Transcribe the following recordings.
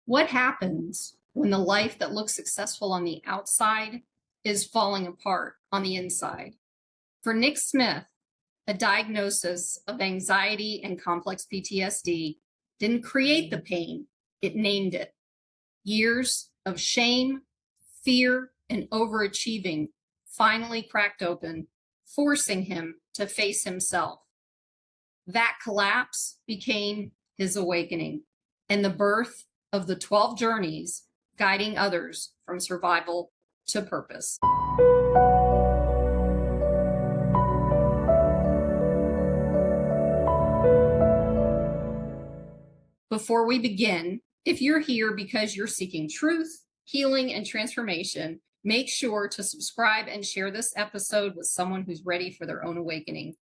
What happens when the life that looks successful on the outside is falling apart on the inside? For Nick Smith, a diagnosis of anxiety and complex PTSD didn't create the pain, it named it. Years of shame, fear, and overachieving finally cracked open, forcing him to face himself. That collapse became his awakening and the birth of the 12 journeys guiding others from survival to purpose. Before we begin, if you're here because you're seeking truth, healing, and transformation, make sure to subscribe and share this episode with someone who's ready for their own awakening.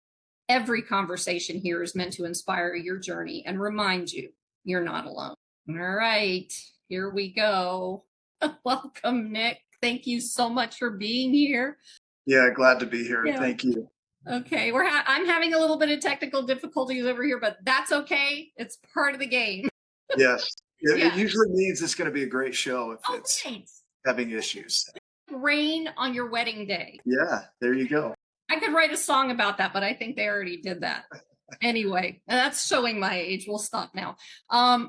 Every conversation here is meant to inspire your journey and remind you you're not alone. All right, here we go. Welcome, Nick. Thank you so much for being here. Yeah, glad to be here. Yeah. Thank you. Okay, I'm having a little bit of technical difficulties over here, but that's okay. It's part of the game. Yes. Yeah. It usually means it's going to be a great show if it's right. having issues. Rain on your wedding day. Yeah, there you go. I could write a song about that, but I think they already did that. Anyway, that's showing my age. We'll stop now.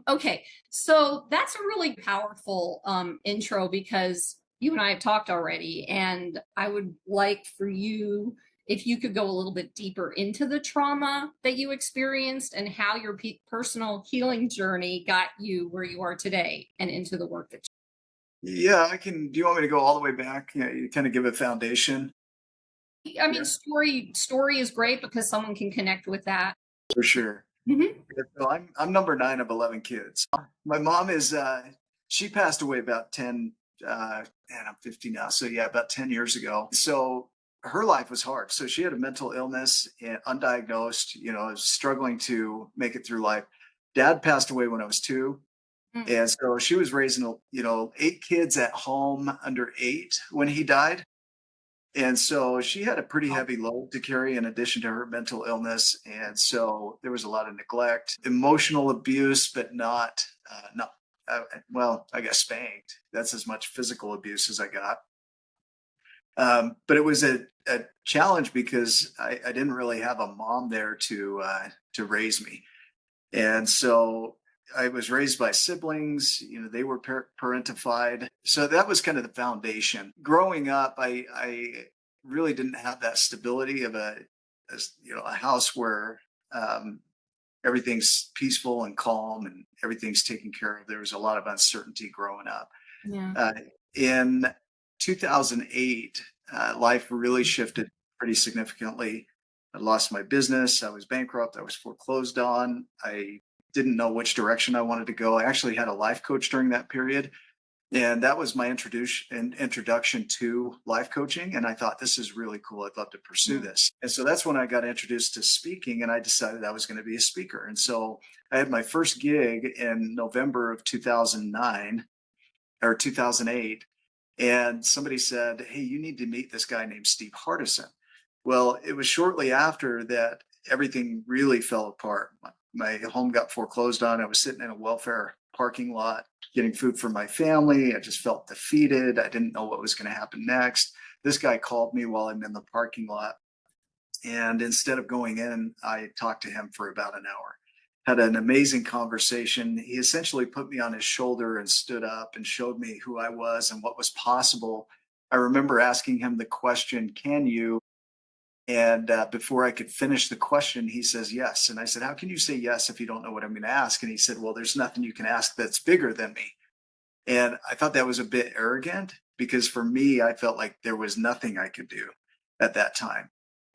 Okay, so that's a really powerful intro because you and I have talked already, and I would like for you, if you could go a little bit deeper into the trauma that you experienced and how your personal healing journey got you where you are today and into the work that Yeah, I can. Do you want me to go all the way back? Yeah, you kind of give a foundation. I mean, story is great because someone can connect with that. For sure. Mm-hmm. So I'm number 9 of 11 kids. My mom is she passed away about 10 and I'm 50 now. So yeah, about 10 years ago. So her life was hard. So she had a mental illness and undiagnosed, struggling to make it through life. Dad passed away when I was 2. Mm. And so she was raising, 8 kids at home under 8 when he died. And so she had a pretty heavy load to carry in addition to her mental illness. And so there was a lot of neglect, emotional abuse, but not, I guess spanked. That's as much physical abuse as I got. But it was a challenge because I didn't really have a mom there to raise me. And so I was raised by siblings, they were parentified. So that was kind of the foundation. Growing up, I really didn't have that stability of a house where everything's peaceful and calm and everything's taken care of. There was a lot of uncertainty growing up. Yeah. In 2008, life really shifted pretty significantly. I lost my business. I was bankrupt. I was foreclosed on. I didn't know which direction I wanted to go. I actually had a life coach during that period. And that was my introduction to life coaching. And I thought, this is really cool. I'd love to pursue this. And so that's when I got introduced to speaking, and I decided I was going to be a speaker. And so I had my first gig in November of 2009 or 2008. And somebody said, hey, you need to meet this guy named Steve Hardison. Well, it was shortly after that everything really fell apart. My home got foreclosed on. I was sitting in a welfare parking lot getting food for my family. I just felt defeated. I didn't know what was going to happen next. This guy called me while I'm in the parking lot. And instead of going in, I talked to him for about an hour. Had an amazing conversation. He essentially put me on his shoulder and stood up and showed me who I was and what was possible. I remember asking him the question, can you? And before I could finish the question, he says, yes. And I said, how can you say yes if you don't know what I'm going to ask? And he said, well, there's nothing you can ask that's bigger than me. And I thought that was a bit arrogant because for me, I felt like there was nothing I could do at that time.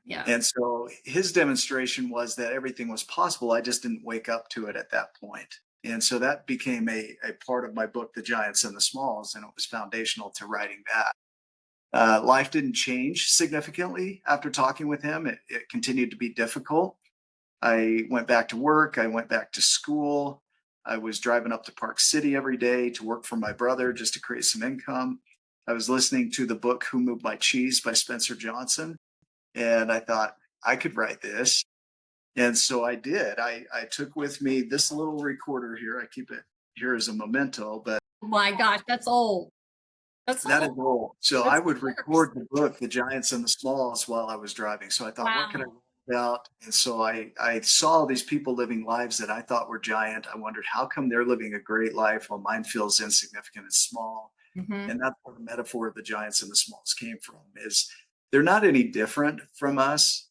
Yeah. And so his demonstration was that everything was possible. I just didn't wake up to it at that point. And so that became a part of my book, The Giants and the Smalls, and it was foundational to writing that. Life didn't change significantly after talking with him. It continued to be difficult. I went back to work. I went back to school. I was driving up to Park City every day to work for my brother just to create some income. I was listening to the book Who Moved My Cheese by Spencer Johnson. And I thought I could write this. And so I did. I took with me this little recorder here. I keep it here as a memento, but Oh my gosh, that's old. That's that is old. old. So I That's would worse. record the book, The Giants and the Smalls, while I was driving. So I thought, what can I Wow. write about? And so I saw these people living lives that I thought were giant. I wondered, how come they're living a great life while mine feels insignificant and small? Hmm. And that's where the metaphor of the giants and the smalls came from, is they're not any different from us,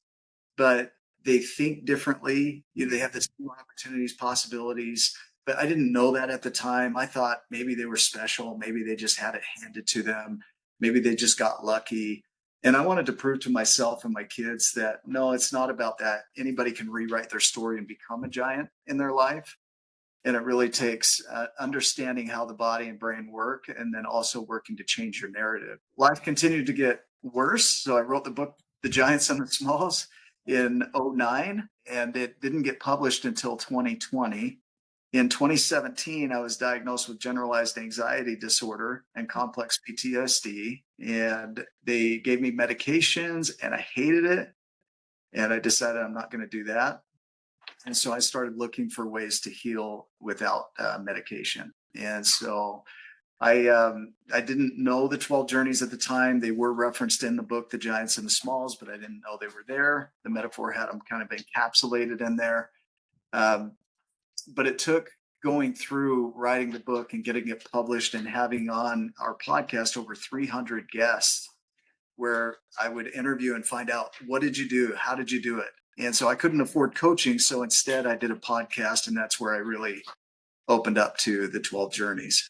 but they think differently. They have the same opportunities, possibilities. But I didn't know that at the time. I thought maybe they were special. Maybe they just had it handed to them. Maybe they just got lucky. And I wanted to prove to myself and my kids that no, it's not about that. Anybody can rewrite their story and become a giant in their life. And it really takes understanding how the body and brain work, and then also working to change your narrative. Life continued to get worse. So I wrote the book, The Giants and the Smalls, in '09, and it didn't get published until 2020. In 2017, I was diagnosed with generalized anxiety disorder and complex PTSD, and they gave me medications, and I hated it. And I decided I'm not going to do that. And so I started looking for ways to heal without medication. And so I didn't know the 12 journeys at the time. They were referenced in the book, The Giants and the Smalls, but I didn't know they were there. The metaphor had them kind of encapsulated in there. Um, but it took going through writing the book and getting it published and having on our podcast over 300 guests, where I would interview and find out, what did you do? How did you do it? And so I couldn't afford coaching. So instead I did a podcast, and that's where I really opened up to the 12 journeys.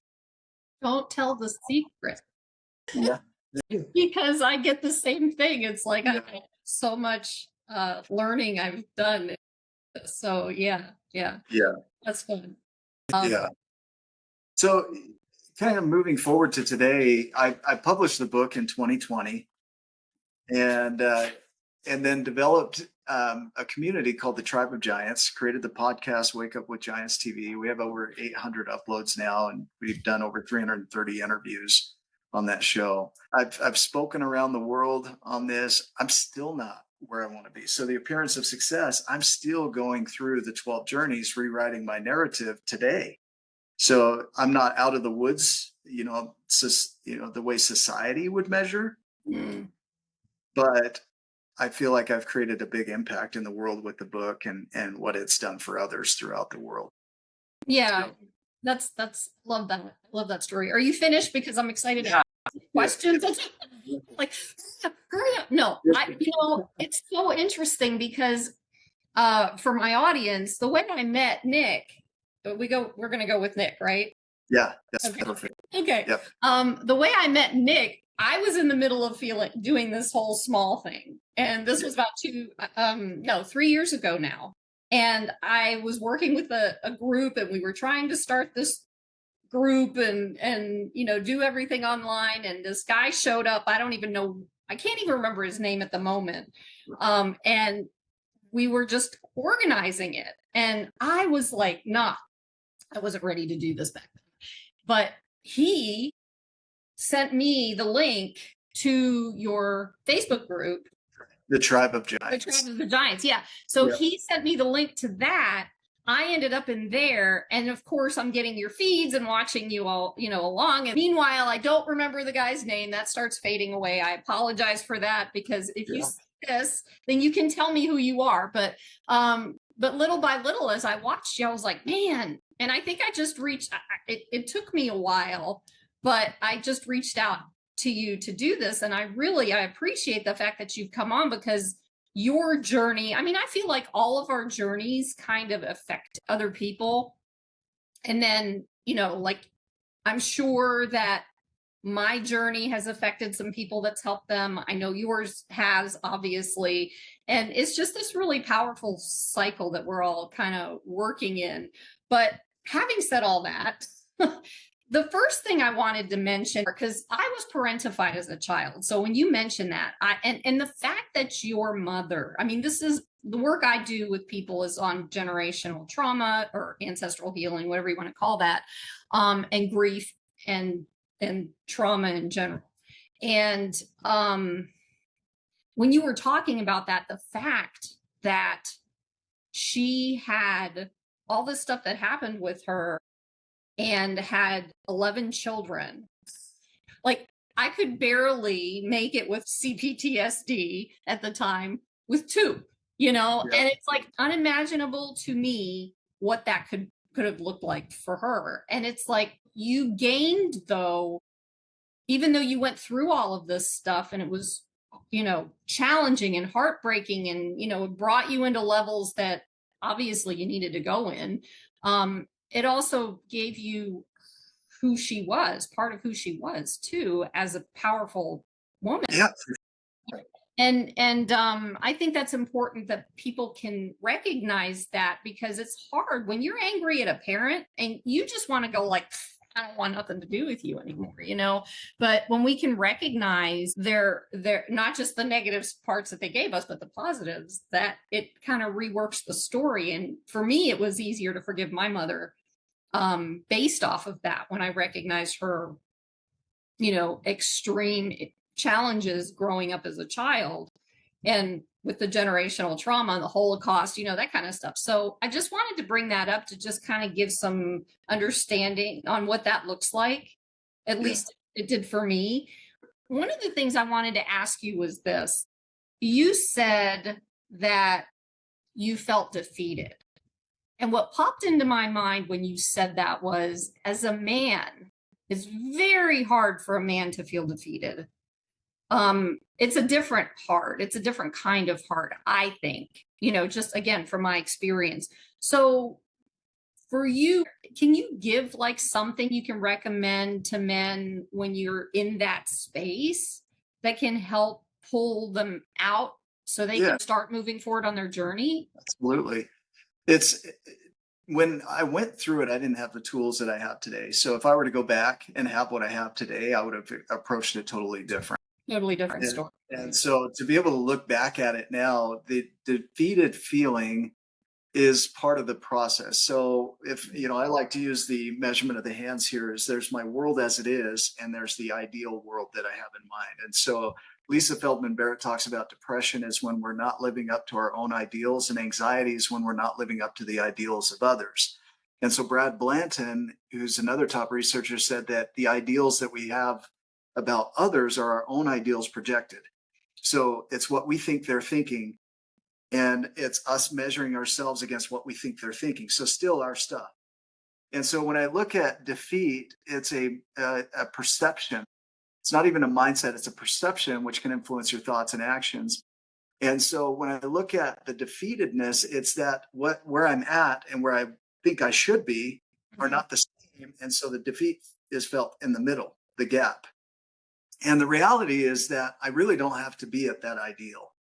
Don't tell the secret. Yeah. Because I get the same thing. It's like Yeah. I have so much learning I've done. So yeah, Yeah. that's fun. Yeah. So kind of moving forward to today, I published the book in 2020, and then developed a community called the Tribe of Giants, created the podcast Wake Up with Giants TV. We have over 800 uploads now, and we've done over 330 interviews on that show. I've spoken around the world on this. I'm still not where I want to be. So the appearance of success, I'm still going through the 12 journeys, rewriting my narrative today. So I'm not out of the woods, the way society would measure, Mm. but I feel like I've created a big impact in the world with the book and what it's done for others throughout the world. Yeah, So, that's love that. Love that story. Are you finished? Because I'm excited to yeah. ask questions. Like, hurry up. No, it's so interesting because for my audience, the way I met Nick, we're gonna go with Nick, right? Yeah, that's Okay. perfect. Okay. Yep. The way I met Nick, I was in the middle of doing this whole small thing. And this was about 3 years ago now. And I was working with a group, and we were trying to start this group and do everything online. And this guy showed up. I don't even know, I can't even remember his name at the moment. And we were just organizing it. And I was like, nah, I wasn't ready to do this back then. But he sent me the link to your Facebook group, The Tribe of the Giants. Tribe of the Giants. Yeah. So Yep. he sent me the link to that. I ended up in there. And of course, I'm getting your feeds and watching you all, along. And meanwhile, I don't remember the guy's name. That starts fading away. I apologize for that, because if you see this, then you can tell me who you are. But little by little, as I watched you, I was like, man. And I think I just reached, it took me a while, but I just reached out to you to do this. And I appreciate the fact that you've come on, because your journey, I mean, I feel like all of our journeys kind of affect other people. And then, like, I'm sure that my journey has affected some people that's helped them. I know yours has, obviously. And it's just this really powerful cycle that we're all kind of working in. But having said all that, the first thing I wanted to mention, because I was parentified as a child. So when you mention that, and the fact that your mother, I mean, this is the work I do with people is on generational trauma or ancestral healing, whatever you want to call that, and grief and trauma in general. And when you were talking about that, the fact that she had all this stuff that happened with her, and had 11 children. Like, I could barely make it with CPTSD at the time with two, Yeah. and it's like unimaginable to me what that could have looked like for her. And it's like, you gained, though, even though you went through all of this stuff and it was, challenging and heartbreaking, and, it brought you into levels that obviously you needed to go in. It also gave you who she was, part of who she was too, as a powerful woman. Yeah. And I think that's important that people can recognize that, because it's hard when you're angry at a parent and you just want to go like, I don't want nothing to do with you anymore. But when we can recognize their not just the negative parts that they gave us, but the positives, that it kind of reworks the story. And for me, it was easier to forgive my mother based off of that, when I recognized her, extreme challenges growing up as a child, and with the generational trauma and the Holocaust, that kind of stuff. So I just wanted to bring that up to just kind of give some understanding on what that looks like. At least it did for me. One of the things I wanted to ask you was this. You said that you felt defeated. And what popped into my mind when you said that was, as a man, it's very hard for a man to feel defeated. It's a different heart. It's a different kind of heart, I think, just again, from my experience. So for you, can you give like something you can recommend to men when you're in that space that can help pull them out so they can start moving forward on their journey? Absolutely. It's when I went through it, I didn't have the tools that I have today. So if I were to go back and have what I have today, I would have approached it totally different. Totally different story. And so to be able to look back at it now, the defeated feeling is part of the process. So if, I like to use the measurement of the hands here, is there's my world as it is, and there's the ideal world that I have in mind. And so Lisa Feldman Barrett talks about depression as when we're not living up to our own ideals, and anxiety is when we're not living up to the ideals of others. And so Brad Blanton, who's another top researcher, said that the ideals that we have about others are our own ideals projected. So it's what we think they're thinking, and it's us measuring ourselves against what we think they're thinking. So still our stuff. And so when I look at defeat, it's a perception. It's not even a mindset. It's a perception which can influence your thoughts and actions. And so when I look at the defeatedness, it's that where I'm at and where I think I should be are not the same. And so the defeat is felt in the middle, the gap. And the reality is that I really don't have to be at that ideal.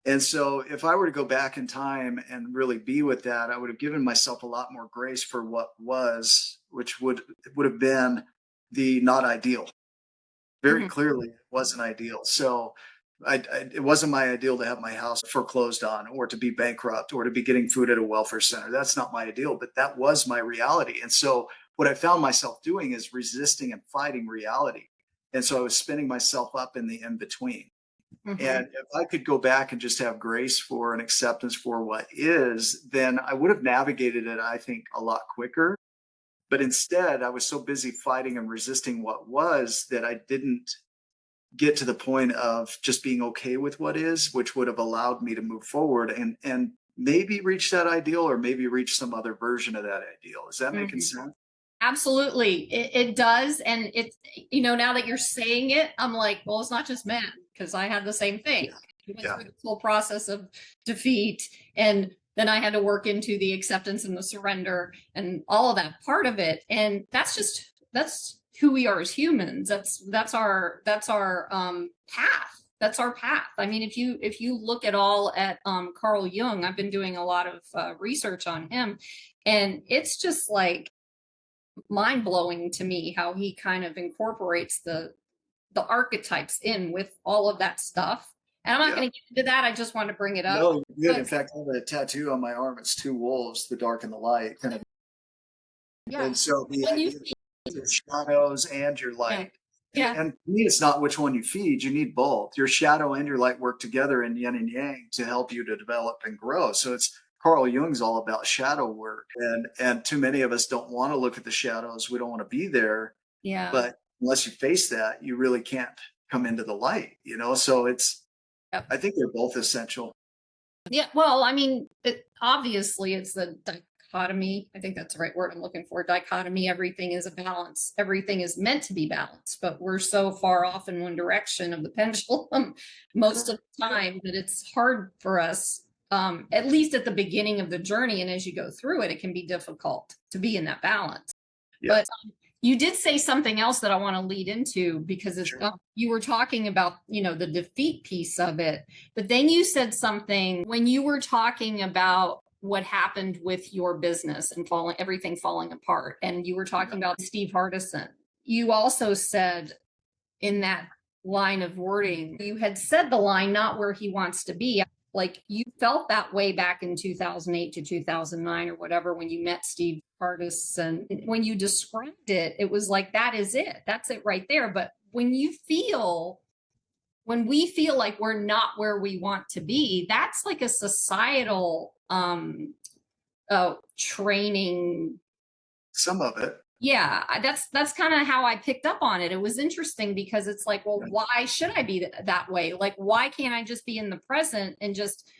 And so if I were to go back in time and really be with that, I would have given myself a lot more grace for what was, which would have been the not ideal. Very clearly, it wasn't ideal. So it wasn't my ideal to have my house foreclosed on, or to be bankrupt, or to be getting food at a welfare center. That's not my ideal, but that was my reality. And so what I found myself doing is resisting and fighting reality. And so I was spinning myself up in the in-between. And if I could go back and just have grace for and acceptance for what is, then I would have navigated it, I think, a lot quicker. But instead, I was so busy fighting and resisting what was that I didn't get to the point of just being okay with what is, which would have allowed me to move forward and maybe reach that ideal, or maybe reach some other version of that ideal. Is that making sense? Absolutely. It does. And it's, now that you're saying it, I'm like, well, it's not just men, because I had the same thing. We went through this whole process of defeat, and then I had to work into the acceptance and the surrender and all of that part of it. And that's who we are as humans. That's our path. That's our path. I mean, if you look at Carl Jung, I've been doing a lot of research on him, and it's just like mind-blowing to me how he kind of incorporates the archetypes in with all of that stuff. And I'm not going to get into that. I just want to bring it up. No, good. In fact, I have a tattoo on my arm. It's two wolves, the dark and the light. Kind of. Yeah. And so the idea of shadows and your light. Yeah. And to me, it's not which one you feed. You need both. Your shadow and your light work together in yin and yang to help you to develop and grow. So it's Carl Jung's all about shadow work, and too many of us don't want to look at the shadows. We don't want to be there. Yeah. But unless you face that, you really can't come into the light, you know? So Yep. I think they're both essential. Yeah. Well, I mean, obviously it's the dichotomy. I think that's the right word I'm looking for. Dichotomy. Everything is a balance. Everything is meant to be balanced, but we're so far off in one direction of the pendulum most of the time that it's hard for us, at least at the beginning of the journey. And as you go through it, it can be difficult to be in that balance. Yeah. But you did say something else that I want to lead into, because you were talking about, the defeat piece of it. But then you said something when you were talking about what happened with your business and everything falling apart. And you were talking about Steve Hardison. You also said in that line of wording, you had said the line, not where he wants to be. Like you felt that way back in 2008 to 2009 or whatever, when you met Steve Hardis, and when you described it, it was like, that is it. That's it right there. But when we feel like we're not where we want to be, that's like a societal training. Some of it. Yeah, that's kind of how I picked up on it. It was interesting because it's like, well, why should I be that way? Like, why can't I just be in the present and just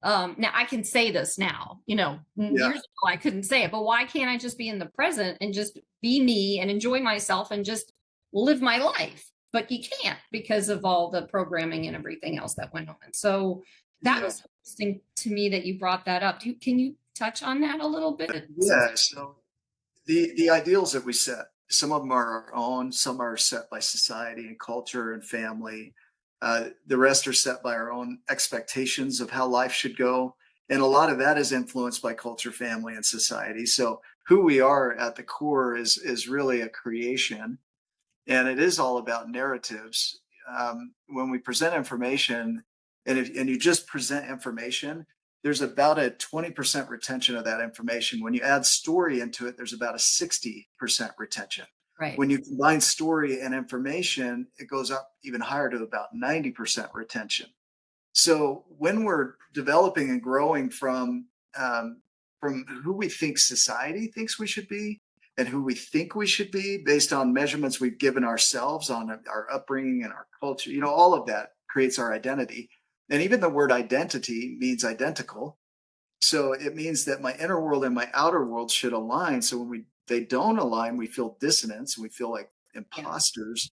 now I can say this now, years ago I couldn't say it, but why can't I just be in the present and just be me and enjoy myself and just live my life? But you can't, because of all the programming and everything else that went on. So that was interesting to me that you brought that up. Can you touch on that a little bit? Yeah. So the ideals that we set, some of them are our own, some are set by society and culture and family. The rest are set by our own expectations of how life should go. And a lot of that is influenced by culture, family, and society. So who we are at the core is really a creation. And it is all about narratives. When we present information, and you just present information, there's about a 20% retention of that information. When you add story into it, there's about a 60% retention. Right. When you combine story and information, it goes up even higher to about 90% retention. So when we're developing and growing from who we think society thinks we should be and who we think we should be based on measurements we've given ourselves on our upbringing and our culture, all of that creates our identity. And even the word identity means identical. So it means that my inner world and my outer world should align. So when they don't align, we feel dissonance. We feel like imposters.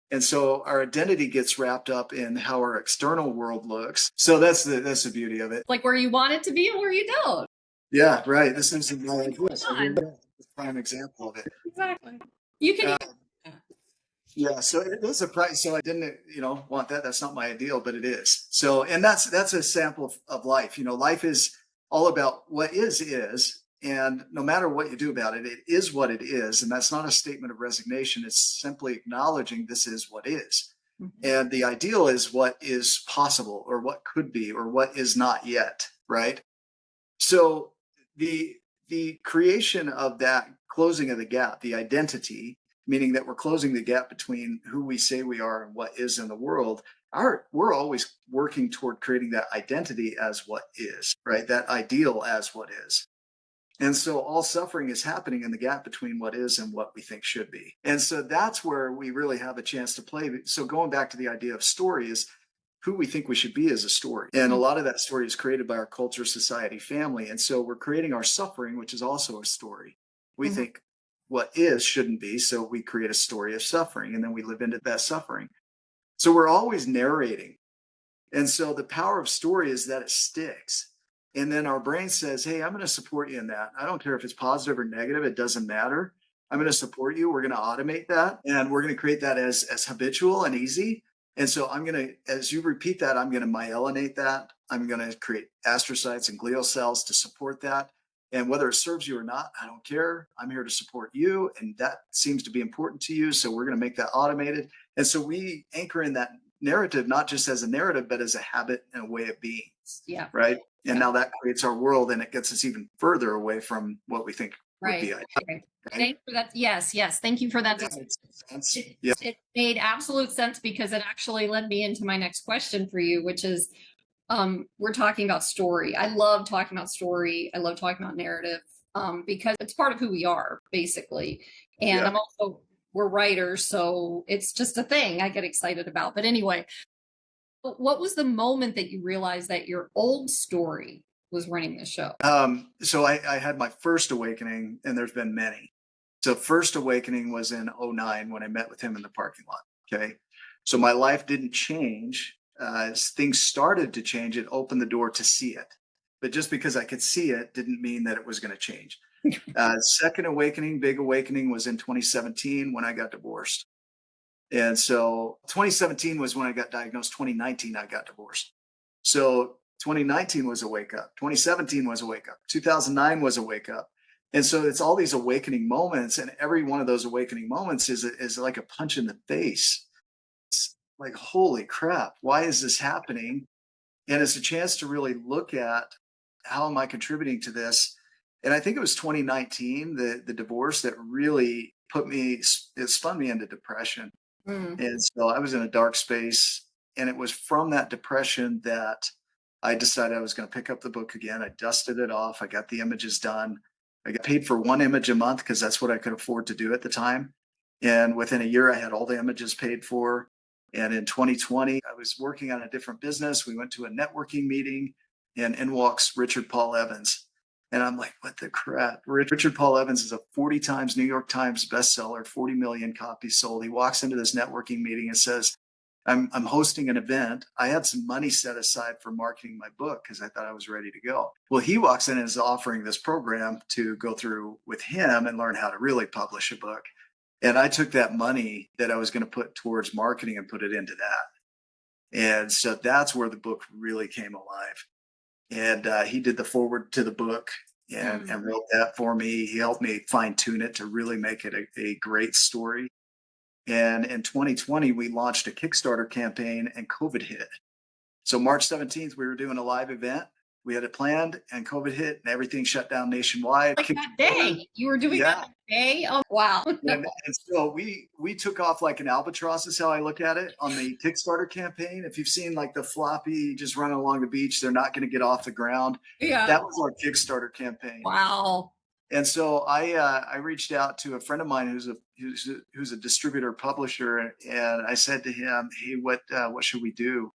And so our identity gets wrapped up in how our external world looks. So that's the beauty of it. Like where you want it to be and where you don't. Yeah, right. This is a prime example of it. Exactly. You can. Yeah, so it is a price. So I didn't, want that. That's not my ideal, but it is. So, and that's a sample of life. Life is all about what is, and no matter what you do about it, it is what it is. And that's not a statement of resignation. It's simply acknowledging this is what is. Mm-hmm. And the ideal is what is possible or what could be or what is not yet, right? So the creation of that closing of the gap, the identity, meaning that we're closing the gap between who we say we are and what is in the world. We're always working toward creating that identity as what is, right? That ideal as what is. And so all suffering is happening in the gap between what is and what we think should be. And so that's where we really have a chance to play. So going back to the idea of story is who we think we should be as a story. And a lot of that story is created by our culture, society, family. And so we're creating our suffering, which is also a story. We think what is shouldn't be. So we create a story of suffering and then we live into that suffering. So we're always narrating. And so the power of story is that it sticks. And then our brain says, hey, I'm going to support you in that. I don't care if it's positive or negative. It doesn't matter. I'm going to support you. We're going to automate that. And we're going to create that as habitual and easy. And so as you repeat that, I'm going to myelinate that. I'm going to create astrocytes and glial cells to support that. And whether it serves you or not, I don't care. I'm here to support you. And that seems to be important to you. So we're going to make that automated. And so we anchor in that narrative, not just as a narrative, but as a habit and a way of being. Yeah. Right. And now that creates our world and it gets us even further away from what we think would be. Right. Thank you for that. Yes. Thank you for that. It made absolute sense because it actually led me into my next question for you, which is, we're talking about story. I love talking about story. I love talking about narrative, because it's part of who we are, basically. And Yeah. I'm also, we're writers, so it's just a thing I get excited about. But anyway, what was the moment that you realized that your old story was running the show? So I had my first awakening, and there's been many. So first awakening was in '09 when I met with him in the parking lot. Okay. So my life didn't change. As things started to change, it opened the door to see it. But just because I could see it didn't mean that it was going to change. Second awakening, big awakening was in 2017 when I got divorced. And so 2017 was when I got diagnosed. 2019, I got divorced. So 2019 was a wake up. 2017 was a wake up. 2009 was a wake up. And so it's all these awakening moments. And every one of those awakening moments is like a punch in the face. It's like, holy crap, why is this happening? And it's a chance to really look at how am I contributing to this? And I think it was 2019, the divorce that really it spun me into depression. Mm. And so I was in a dark space. And it was from that depression that I decided I was going to pick up the book again. I dusted it off. I got the images done. I got paid for one image a month because that's what I could afford to do at the time. And within a year, I had all the images paid for. And in 2020, I was working on a different business. We went to a networking meeting, and in walks Richard Paul Evans. And I'm like, what the crap? Richard Paul Evans is a 40 times New York Times bestseller, 40 million copies sold. He walks into this networking meeting and says, I'm hosting an event. I had some money set aside for marketing my book because I thought I was ready to go. Well, he walks in and is offering this program to go through with him and learn how to really publish a book. And I took that money that I was going to put towards marketing and put it into that. And so that's where the book really came alive. And he did the forward to the book and wrote that for me. He helped me fine tune it to really make it a great story. And in 2020, we launched a Kickstarter campaign and COVID hit. So March 17th, we were doing a live event. We had it planned and COVID hit and everything shut down nationwide. Like that day, you were doing Yeah. that day. Oh wow! No. And so we took off like an albatross is how I look at it on the Kickstarter campaign. If you've seen like the floppy just running along the beach, they're not going to get off the ground. Yeah. That was our Kickstarter campaign. Wow. And so I reached out to a friend of mine who's a distributor publisher, and I said to him, "Hey, what should we do?"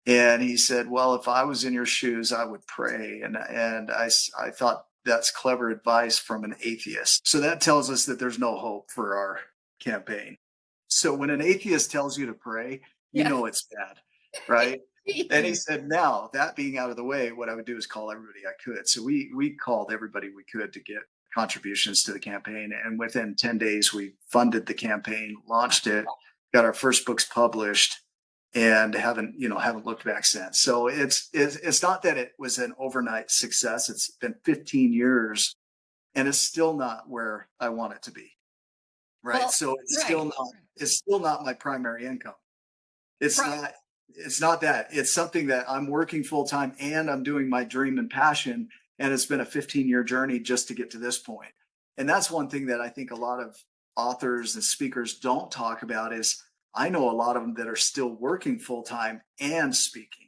And he said, "Well, if I was in your shoes, I would pray." And I thought that's clever advice from an atheist. So that tells us that there's no hope for our campaign. So when an atheist tells you to pray, you Yeah. know it's bad, right? And he said, now that being out of the way, what I would do is call everybody I could. So we called everybody we could to get contributions to the campaign. And within 10 days, we funded the campaign, launched it, got our first books published, and haven't looked back since. So it's not that it was an overnight success. It's been 15 years and it's still not where I want it to be. Right. Well, So it's still not my primary income. It's right. not it's not that. It's something that I'm working full time and I'm doing my dream and passion. And it's been a 15-year journey just to get to this point. And that's one thing that I think a lot of authors and speakers don't talk about is I know a lot of them that are still working full time and speaking.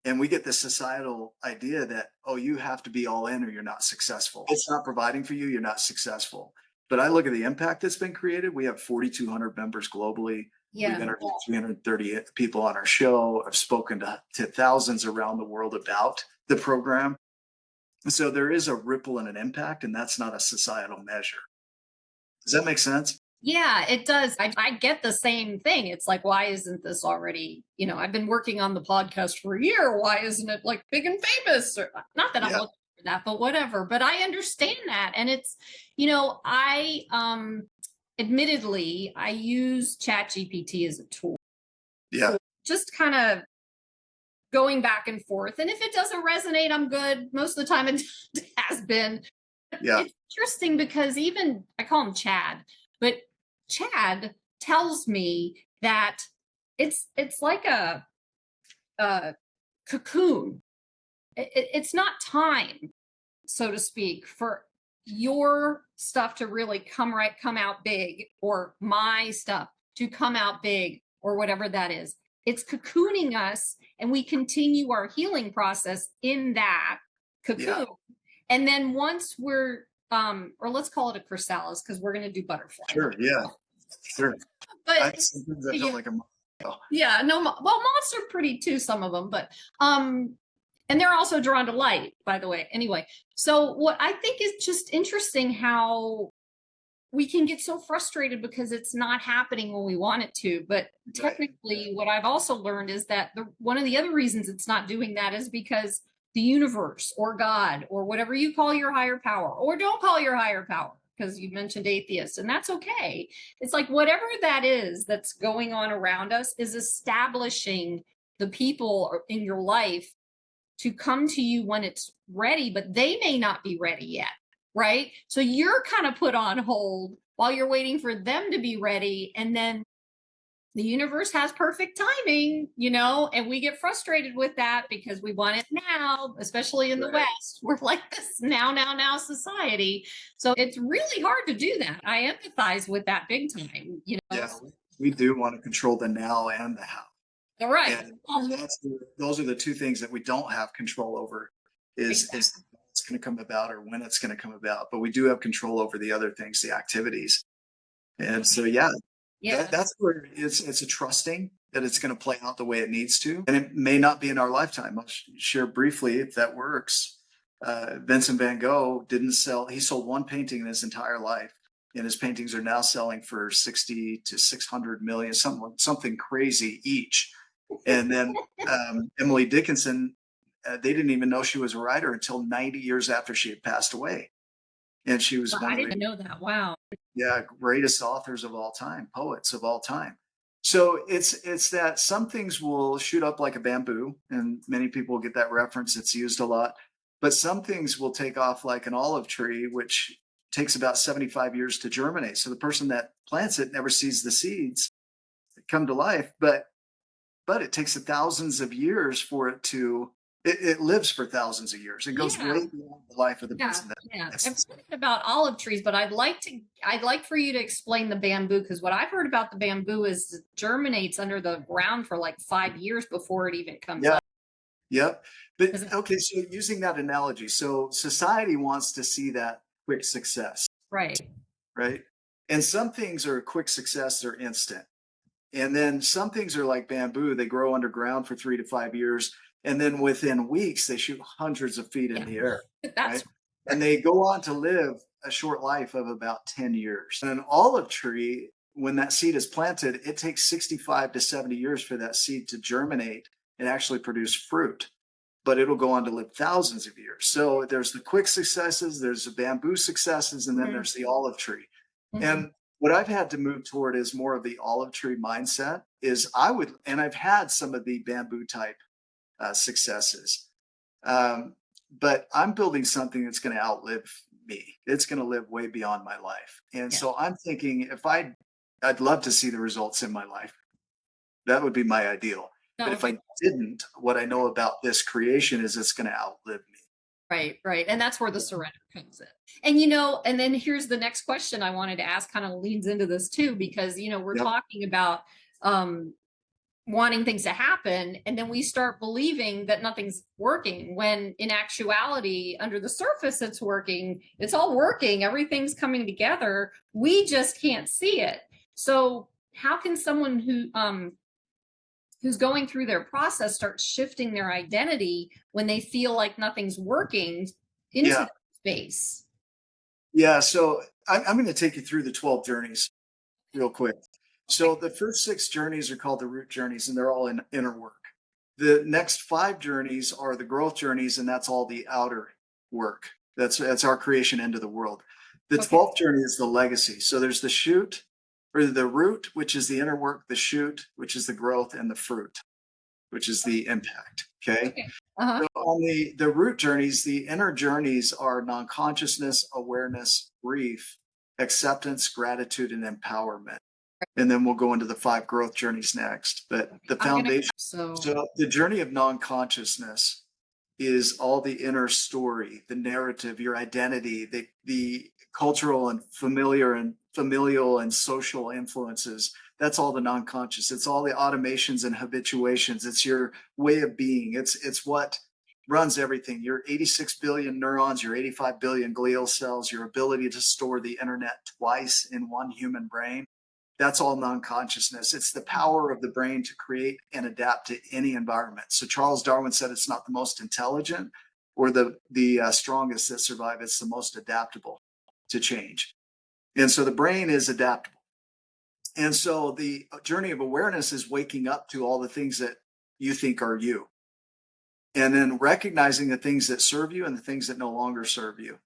And we get this societal idea that, oh, you have to be all in or you're not successful. It's not providing for you, you're not successful. But I look at the impact that's been created. We have 4,200 members globally. Yeah. We've interviewed 330 people on our show. I've spoken to thousands around the world about the program. So there is a ripple and an impact, and that's not a societal measure. Does that make sense? Yeah, it does. I get the same thing. It's like, why isn't this already, I've been working on the podcast for a year. Why isn't it like big and famous? Or, not that I'm looking for that, but whatever. But I understand that. And it's, admittedly, I use ChatGPT as a tool. Yeah. So just kind of going back and forth. And if it doesn't resonate, I'm good. Most of the time it has been. Yeah. It's interesting because even I call him Chad, but Chad tells me that it's like a cocoon. It's not time, so to speak, for your stuff to really come out big, or my stuff to come out big, or whatever that is. It's cocooning us, and we continue our healing process in that cocoon. Yeah. And then once we're, or let's call it a chrysalis, because we're going to do butterfly. Sure. Yeah. Sure. But Sometimes I feel like I'm. yeah, no, well, moths are pretty too, some of them, but and they're also drawn to light, by the way. Anyway, so what I think is just interesting how we can get so frustrated because it's not happening when we want it to. But technically, what I've also learned is that one of the other reasons it's not doing that is because the universe or God or whatever you call your higher power, or don't call your higher power, because you mentioned atheists, and that's okay. It's like whatever that is that's going on around us is establishing the people in your life to come to you when it's ready, but they may not be ready yet, right? So you're kind of put on hold while you're waiting for them to be ready. And then the universe has perfect timing, and we get frustrated with that because we want it now, especially in the West. We're like this now society. So it's really hard to do that. I empathize with that big time, Yeah, we do want to control the now and the how. All right. And those are the two things that we don't have control over is it's going to come about or when it's going to come about. But we do have control over the other things, the activities. And so, that's where it's a trusting that it's going to play out the way it needs to. And it may not be in our lifetime. I'll share briefly if that works. Vincent van Gogh he sold one painting in his entire life. And his paintings are now selling for 60 to 600 million, something crazy each. And then Emily Dickinson, they didn't even know she was a writer until 90 years after she had passed away. And she was I didn't know that. Wow. Yeah, greatest authors of all time, poets of all time. So it's that some things will shoot up like a bamboo, and many people get that reference. It's used a lot. But some things will take off like an olive tree, which takes about 75 years to germinate. So the person that plants it never sees the seeds come to life, but it takes thousands of years for it to it lives for thousands of years. It goes way beyond the life of the person. I've heard about olive trees, but I'd like for you to explain the bamboo, because what I've heard about the bamboo is it germinates under the ground for like 5 years before it even comes up. Yep. But okay, so using that analogy, so society wants to see that quick success. Right. And some things are a quick success, they're instant. And then some things are like bamboo, they grow underground for 3 to 5 years. And then within weeks, they shoot hundreds of feet in the air. Right? And they go on to live a short life of about 10 years. And an olive tree, when that seed is planted, it takes 65 to 70 years for that seed to germinate and actually produce fruit. But it'll go on to live thousands of years. So there's the quick successes, there's the bamboo successes, and then there's the olive tree. And what I've had to move toward is more of the olive tree mindset is and I've had some of the bamboo type successes. But I'm building something that's going to outlive me. It's going to live way beyond my life. And so I'm thinking I'd love to see the results in my life. That would be my ideal. But if I didn't, what I know about this creation is it's going to outlive me. Right. And that's where the surrender comes in. And, and then here's the next question I wanted to ask, kind of leans into this too, because, we're talking about wanting things to happen, and then we start believing that nothing's working, when in actuality, under the surface, it's working. It's all working. Everything's coming together. We just can't see it. So how can someone who's going through their process start shifting their identity when they feel like nothing's working into that space? Yeah. So I'm going to take you through the 12 journeys real quick. So the first 6 journeys are called the root journeys, and they're all in inner work. The next 5 journeys are the growth journeys, and that's all the outer work. That's our creation into the world. The 12th journey is the legacy. So there's the shoot, or the root, which is the inner work, the shoot, which is the growth, and the fruit, which is the impact. Okay. So on the root journeys, the inner journeys are non-consciousness, awareness, grief, acceptance, gratitude, and empowerment. And then we'll go into the 5 growth journeys next. But the foundation, so the journey of non-consciousness is all the inner story, the narrative, your identity, the cultural and familiar and familial and social influences. That's all the non-conscious. It's all the automations and habituations. It's your way of being. It's what runs everything. Your 86 billion neurons, your 85 billion glial cells, your ability to store the internet twice in one human brain. That's all non-consciousness. It's the power of the brain to create and adapt to any environment. So Charles Darwin said it's not the most intelligent or the strongest that survive. It's the most adaptable to change. And so the brain is adaptable. And so the journey of awareness is waking up to all the things that you think are you. And then recognizing the things that serve you and the things that no longer serve you.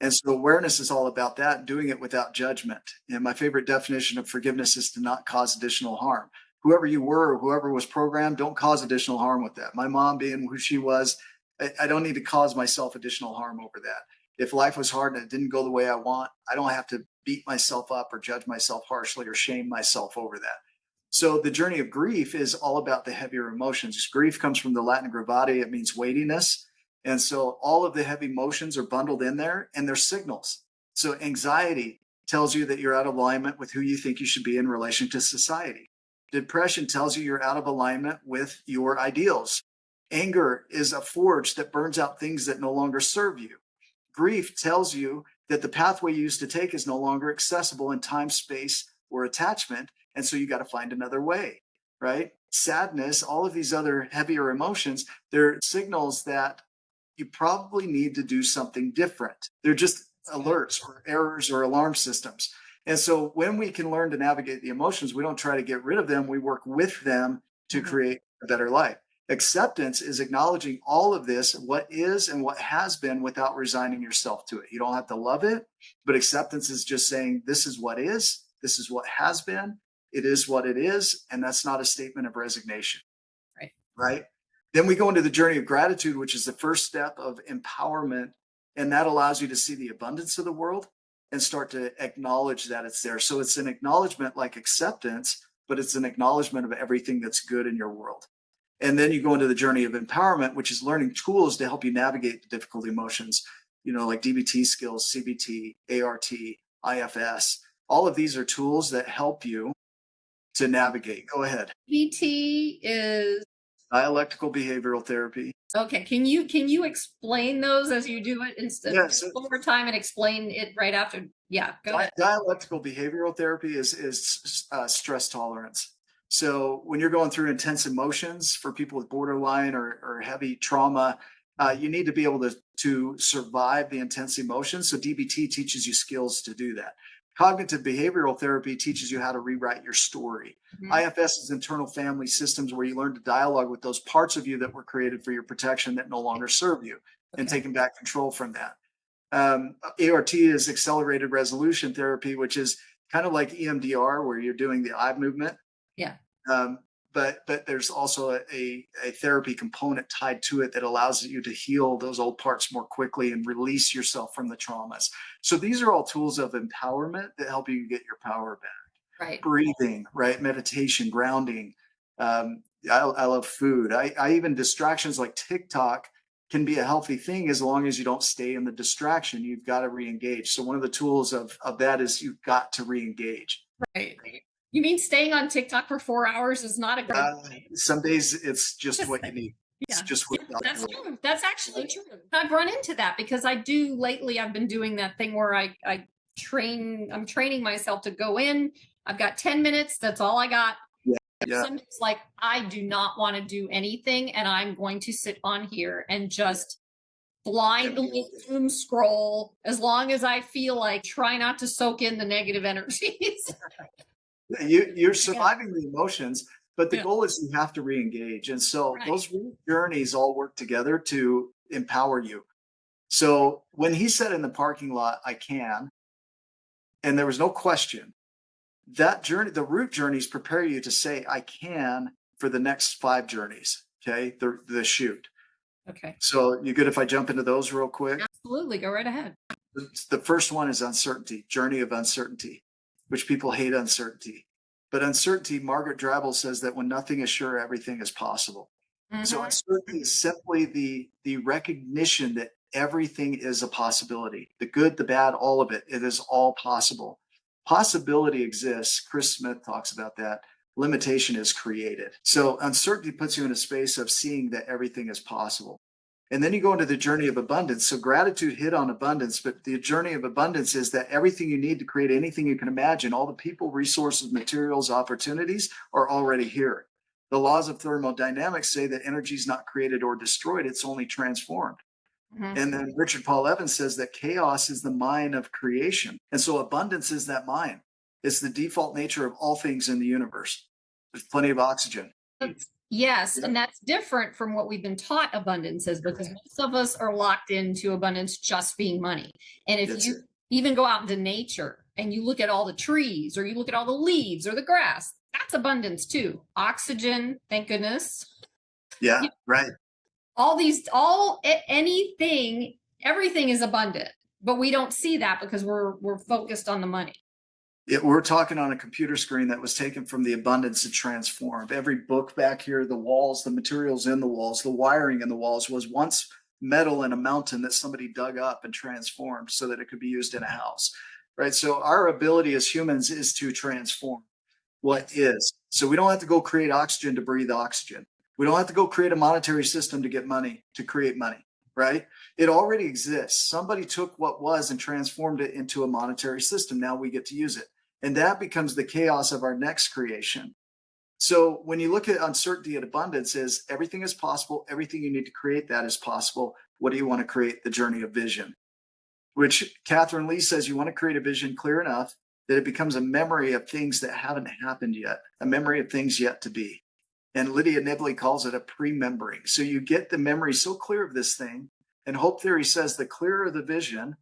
And so awareness is all about that, doing it without judgment. And my favorite definition of forgiveness is to not cause additional harm. Whoever you were or whoever was programmed, don't cause additional harm with that. My mom being who she was, I don't need to cause myself additional harm over that. If life was hard and it didn't go the way I want, I don't have to beat myself up or judge myself harshly or shame myself over that. So the journey of grief is all about the heavier emotions. Grief comes from the Latin gravare. It means weightiness. And so all of the heavy emotions are bundled in there and they're signals. So anxiety tells you that you're out of alignment with who you think you should be in relation to society. Depression tells you you're out of alignment with your ideals. Anger is a forge that burns out things that no longer serve you. Grief tells you that the pathway you used to take is no longer accessible in time, space, or attachment. And so you got to find another way, right? Sadness, all of these other heavier emotions, they're signals that you probably need to do something different. They're just alerts or errors or alarm systems. And so when we can learn to navigate the emotions, we don't try to get rid of them. We work with them to create a better life. Acceptance is acknowledging all of this, what is and what has been, without resigning yourself to it. You don't have to love it, but acceptance is just saying, this is what is, this is what has been, it is what it is. And that's not a statement of resignation. Right? Then we go into the journey of gratitude, which is the first step of empowerment. And that allows you to see the abundance of the world and start to acknowledge that it's there. So it's an acknowledgement like acceptance, but it's an acknowledgement of everything that's good in your world. And then you go into the journey of empowerment, which is learning tools to help you navigate the difficult emotions, like DBT skills, CBT, ART, IFS. All of these are tools that help you to navigate. Go ahead. DBT is dialectical behavioral therapy. Okay. Can you explain those as you do it instead of one more time and explain it right after? Yeah, go ahead. Dialectical behavioral therapy is stress tolerance. So when you're going through intense emotions, for people with borderline or heavy trauma, you need to be able to survive the intense emotions. So DBT teaches you skills to do that. Cognitive behavioral therapy teaches you how to rewrite your story. IFS is internal family systems, where you learn to dialogue with those parts of you that were created for your protection that no longer serve you, and taking back control from that. ART is accelerated resolution therapy, which is kind of like EMDR, where you're doing the eye movement. Yeah. But there's also a therapy component tied to it that allows you to heal those old parts more quickly and release yourself from the traumas. So these are all tools of empowerment that help you get your power back. Right. Breathing, right? Meditation, grounding. I love food. I even distractions like TikTok can be a healthy thing as long as you don't stay in the distraction. You've got to re-engage. So one of the tools of that is you've got to re-engage. Right. You mean staying on TikTok for 4 hours is not a good some days it's just what you need. It's just what that's true. That's actually true. I've run into that because I've been doing that thing where I'm training myself to go in. I've got 10 minutes. That's all I got. Yeah. Sometimes like I do not want to do anything, and I'm going to sit on here and just blindly doom scroll as long as I feel like. Try not to soak in the negative energies. You're surviving the emotions, but the goal is you have to re-engage. And so those journeys all work together to empower you. So when he said in the parking lot, I can, and there was no question, that journey, the route journeys prepare you to say, I can for the next 5 journeys. Okay. The shoot. Okay. So you good if I jump into those real quick? Absolutely. Go right ahead. The first one is uncertainty, journey of uncertainty, which people hate uncertainty. But uncertainty, Margaret Drabble says that when nothing is sure, everything is possible. So uncertainty is simply the recognition that everything is a possibility. The good, the bad, all of it. It is all possible. Possibility exists. Chris Smith talks about that. Limitation is created. So uncertainty puts you in a space of seeing that everything is possible. And then you go into the journey of abundance. So gratitude hit on abundance, but the journey of abundance is that everything you need to create anything you can imagine, all the people, resources, materials, opportunities are already here. The laws of thermodynamics say that energy is not created or destroyed, it's only transformed. And then Richard Paul Evans says that chaos is the mind of creation. And so abundance is that mind. It's the default nature of all things in the universe. There's plenty of oxygen. Yes, and that's different from what we've been taught abundance is, because most of us are locked into abundance just being money. And if you even go out into nature and you look at all the trees, or you look at all the leaves or the grass, that's abundance too. Oxygen, thank goodness. Yeah, right. Anything, everything is abundant, but we don't see that because we're focused on the money. We're talking on a computer screen that was taken from the abundance and transformed. Every book back here, the walls, the materials in the walls, the wiring in the walls was once metal in a mountain that somebody dug up and transformed so that it could be used in a house, right? So our ability as humans is to transform what is. So we don't have to go create oxygen to breathe oxygen. We don't have to go create a monetary system to get money, to create money, right? It already exists. Somebody took what was and transformed it into a monetary system. Now we get to use it. And that becomes the chaos of our next creation. So when you look at uncertainty and abundance, is everything is possible. Everything you need to create that is possible. What do you want to create? The journey of vision, which Catherine Lee says you want to create a vision clear enough that it becomes a memory of things that haven't happened yet, a memory of things yet to be. And Lydia Nibley calls it a pre-membering. So you get the memory so clear of this thing. And hope theory says the clearer the vision,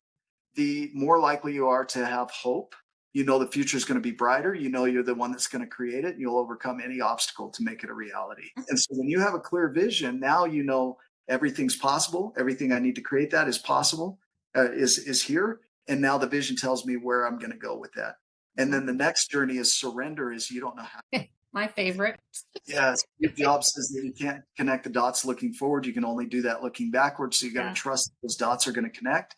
the more likely you are to have hope. You know the future is going to be brighter. You know you're the one that's going to create it. And you'll overcome any obstacle to make it a reality. And so when you have a clear vision, now you know everything's possible. Everything I need to create that is possible, is here. And now the vision tells me where I'm going to go with that. And then the next journey is surrender, is you don't know how. My favorite. Yeah, Steve Jobs says that you can't connect the dots looking forward. You can only do that looking backwards. So you got to trust that those dots are going to connect.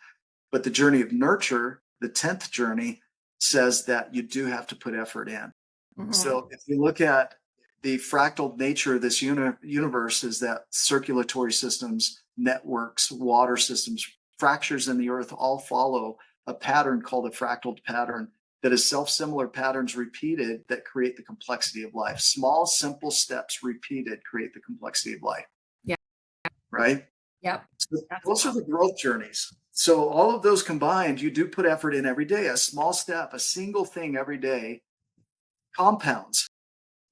But the journey of nurture, the 10th journey, says that you do have to put effort in. So if you look at the fractal nature of this universe, is that circulatory systems, networks, water systems, fractures in the earth all follow a pattern called a fractal pattern that is self-similar patterns repeated that create the complexity of life. Small, simple steps repeated create the complexity of life. Yeah. Right? Yep. So those are the growth journeys. So all of those combined, you do put effort in every day. A small step, a single thing every day compounds.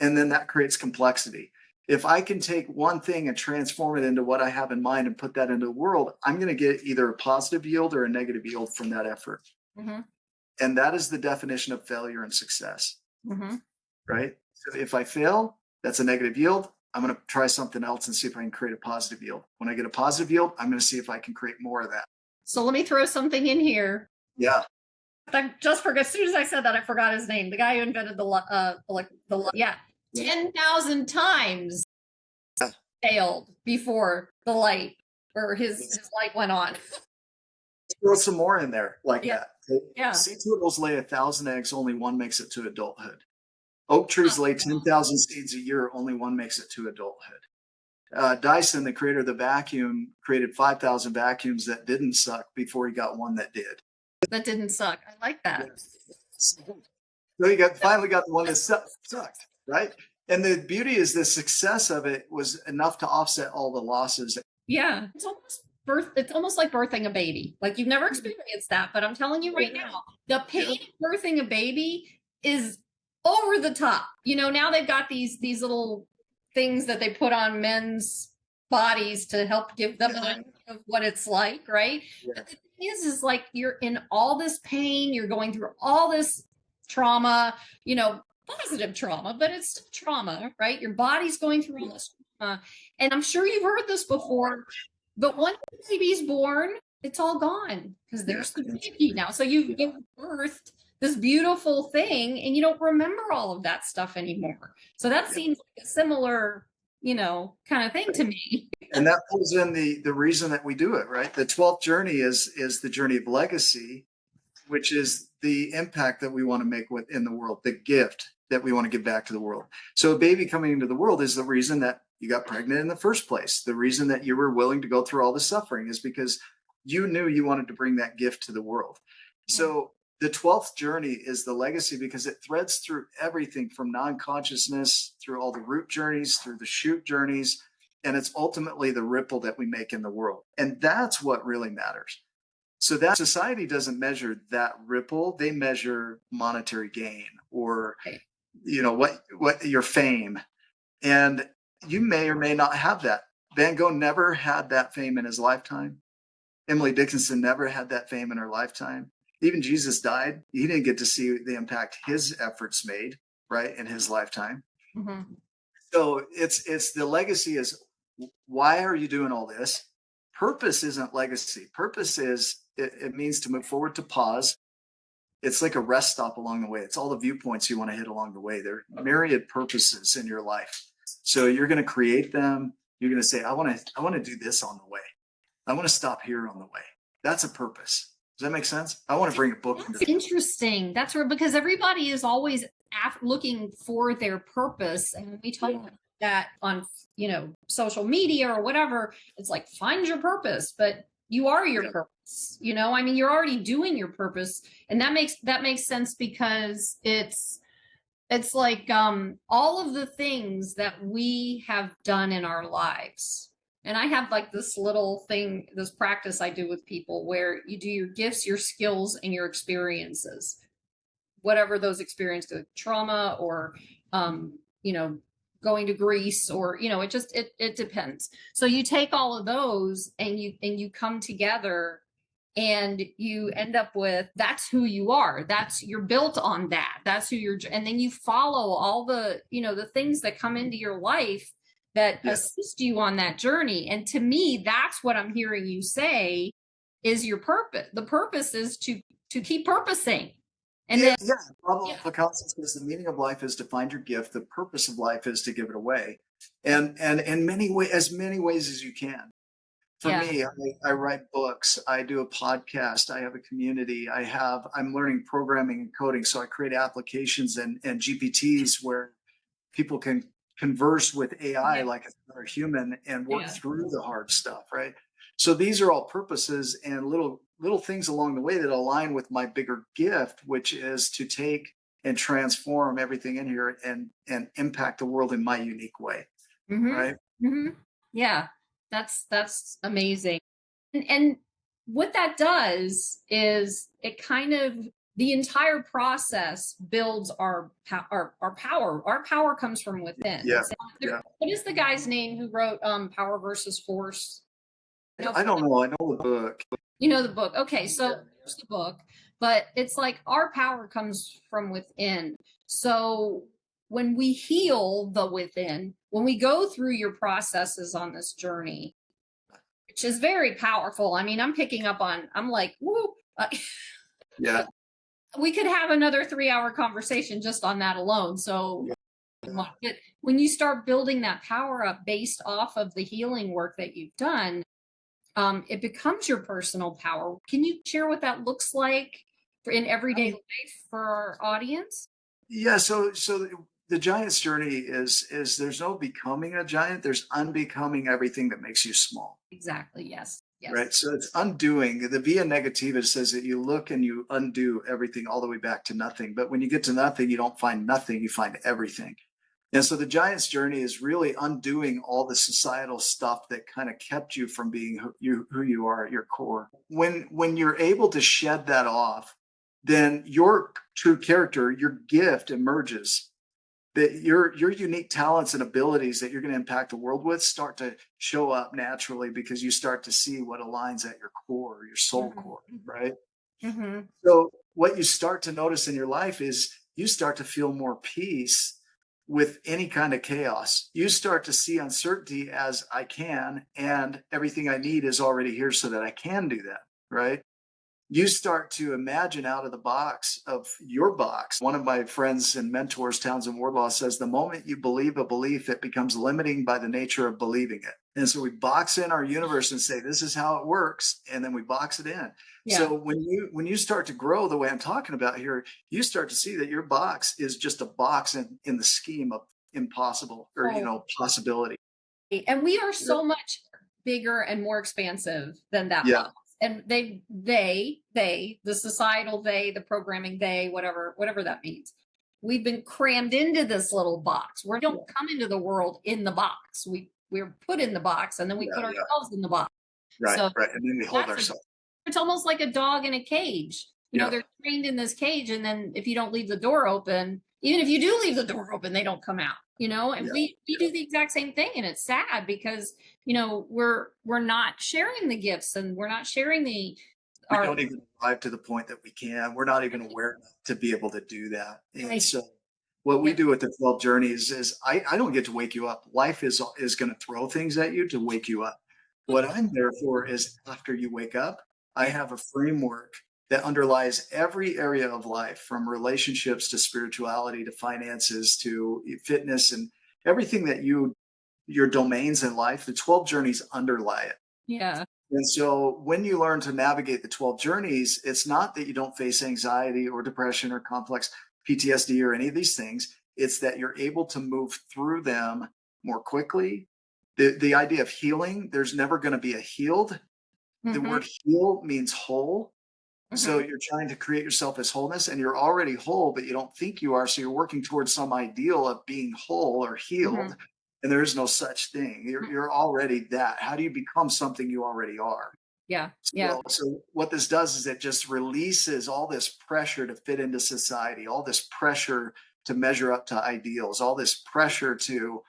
And then that creates complexity. If I can take one thing and transform it into what I have in mind and put that into the world, I'm going to get either a positive yield or a negative yield from that effort. And that is the definition of failure and success, right? So if I fail, that's a negative yield. I'm going to try something else and see if I can create a positive yield. When I get a positive yield, I'm going to see if I can create more of that. So let me throw something in here. Yeah. I just forgot. As soon as I said that, I forgot his name. The guy who invented the 10,000 times failed before the light, or his light went on. Throw some more in there like that. Yeah. Sea turtles lay 1,000 eggs, only one makes it to adulthood. Oak trees lay 10,000 seeds a year, only one makes it to adulthood. Dyson, the creator of the vacuum, created 5,000 vacuums that didn't suck before he got one that did. That didn't suck. I like that. So he finally got the one that sucked, right? And the beauty is the success of it was enough to offset all the losses. Yeah. It's almost like birthing a baby. Like you've never experienced that, but I'm telling you right now, the pain of birthing a baby is over the top. You know, now they've got these little things that they put on men's bodies to help give them an idea of what it's like, right? Yeah. But the thing is like you're in all this pain, you're going through all this trauma, you know, positive trauma, but it's still trauma, right? Your body's going through all this trauma. And I'm sure you've heard this before, but once the baby's born, it's all gone because there's the baby now. So you've birthed this beautiful thing and you don't remember all of that stuff anymore. So that seems like a similar, you know, kind of thing to me. And that pulls in the reason that we do it, right? The 12th journey is the journey of legacy. which is the impact that we want to make within the world, the gift that we want to give back to the world. So a baby coming into the world is the reason that you got pregnant in the first place. The reason that you were willing to go through all the suffering is because you knew you wanted to bring that gift to the world. So the 12th journey is the legacy because it threads through everything from non-consciousness, through all the root journeys, through the shoot journeys, and it's ultimately the ripple that we make in the world. And that's what really matters. So that society doesn't measure that ripple. They measure monetary gain or, what your fame. And you may or may not have that. Van Gogh never had that fame in his lifetime. Emily Dickinson never had that fame in her lifetime. Even Jesus died. He didn't get to see the impact his efforts made, right, in his lifetime. Mm-hmm. So it's the legacy is, why are you doing all this? Purpose isn't legacy. Purpose is, it means to move forward, to pause. It's like a rest stop along the way. It's all the viewpoints you want to hit along the way. There are myriad purposes in your life. So you're going to create them. You're going to say, I want to do this on the way. I want to stop here on the way. That's a purpose. Does that make sense? I want to bring a book. That's interesting. That's where, because everybody is always looking for their purpose. And we talk about that on, social media or whatever. It's like, find your purpose, but you are your purpose. You're already doing your purpose. And that makes sense because it's like all of the things that we have done in our lives. And I have like this little thing, this practice I do with people where you do your gifts, your skills, and your experiences, whatever those experiences, trauma or, going to Greece or, it depends. So you take all of those and you come together and you end up with, that's who you are. You're built on that. That's who you're, and then you follow all the, the things that come into your life that assist you on that journey. And to me, that's what I'm hearing you say is your purpose. The purpose is to keep purposing. And then Picasso says the meaning of life is to find your gift. The purpose of life is to give it away. And in many ways, as many ways as you can. For me, I write books, I do a podcast, I have a community, I'm learning programming and coding. So I create applications and GPTs where people can converse with AI like another human and work through the hard stuff, right? So these are all purposes and little things along the way that align with my bigger gift, which is to take and transform everything in here and impact the world in my unique way, right? Mm-hmm. Yeah, that's amazing. And what that does is it kind of, the entire process builds our power. Our power comes from within. What is the guy's name who wrote Power versus Force? I don't know. I know the book. You know the book. Okay, so there's the book, but it's like our power comes from within. So when we heal the within, when we go through your processes on this journey, which is very powerful. I mean, I'm picking up on, I'm like, woo. We could have another 3-hour conversation just on that alone. So when you start building that power up based off of the healing work that you've done, it becomes your personal power. Can you share what that looks like in everyday life for our audience? Yeah. So the giant's journey is there's no becoming a giant. There's unbecoming everything that makes you small. Exactly. Yes. Right. So it's undoing. The via negativa says that you look and you undo everything all the way back to nothing. But when you get to nothing, you don't find nothing, you find everything. And so the giant's journey is really undoing all the societal stuff that kind of kept you from being who you are at your core. When you're able to shed that off, then your true character, your gift emerges. That your unique talents and abilities that you're going to impact the world with start to show up naturally because you start to see what aligns at your core, your soul core, right? So what you start to notice in your life is you start to feel more peace with any kind of chaos. You start to see uncertainty as I can, and everything I need is already here so that I can do that, right? you start to imagine out of the box of your box. One of my friends and mentors, Townsend Wardlaw, says the moment you believe a belief, it becomes limiting by the nature of believing it. And so we box in our universe and say, this is how it works. And then we box it in. Yeah. So when you start to grow the way I'm talking about here, you start to see that your box is just a box in the scheme of impossible or, possibility. And we are so much bigger and more expansive than that Yeah. box. And the societal they, the programming they, whatever that means. We've been crammed into this little box. We don't come into the world in the box. We're put in the box, and then we put ourselves in the box. Right, So right. And then we hold ourselves. It's almost like a dog in a cage. They're trained in this cage, and then if you don't leave the door open, even if you do leave the door open, they don't come out. And we do the exact same thing, and it's sad because we're not sharing the gifts, and we're not sharing we don't even arrive to the point that we can. We're not even aware to be able to do that. And so what we do with the 12 journeys is I don't get to wake you up. Life is going to throw things at you to wake you up. What I'm there for is after you wake up, I have a framework that underlies every area of life, from relationships to spirituality to finances to fitness and everything that your domains in life. The 12 journeys underlie it. Yeah. And so when you learn to navigate the 12 journeys, it's not that you don't face anxiety or depression or complex PTSD or any of these things. It's that you're able to move through them more quickly. The idea of healing, there's never going to be a healed. The word heal means whole. So you're trying to create yourself as wholeness, and you're already whole, but you don't think you are. So you're working towards some ideal of being whole or healed. And there is no such thing. You're already that. How do you become something you already are? Yeah. So what this does is it just releases all this pressure to fit into society, all this pressure to measure up to ideals, all this pressure to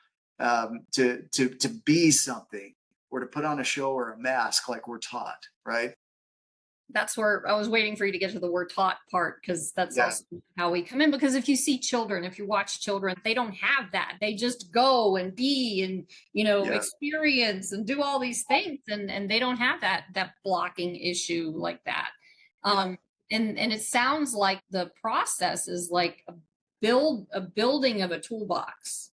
be something, or to put on a show or a mask like we're taught, right? That's where I was waiting for you to get to the word taught part, because that's also how we come in. Because if you see children, if you watch children, they don't have that. They just go and be and, experience and do all these things. And they don't have that blocking issue like that. And it sounds like the process is like a building of a toolbox.